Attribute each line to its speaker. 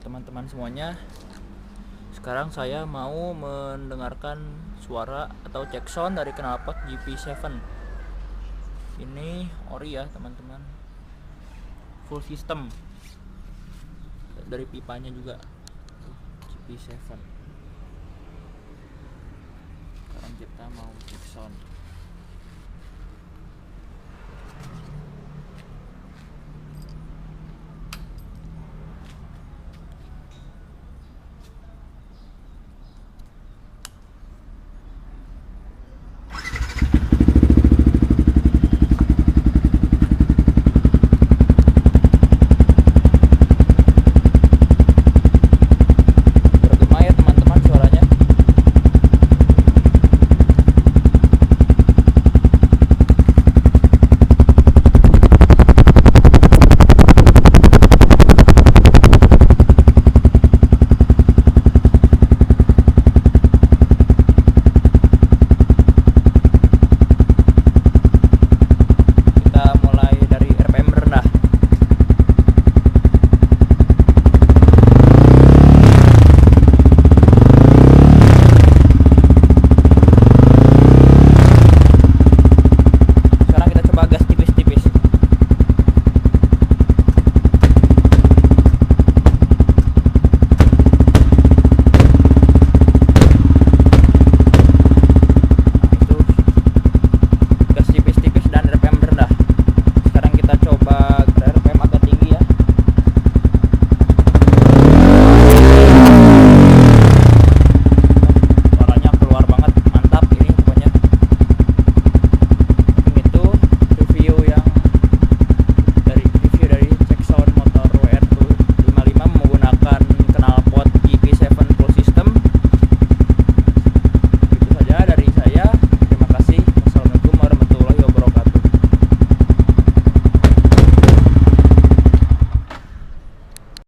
Speaker 1: teman-teman semuanya. Sekarang saya mau mendengarkan suara atau cek sound dari Knalpot GP7. Ini ori ya teman-teman, full system dari pipanya juga GP7. Sekarang kita mau cek sound.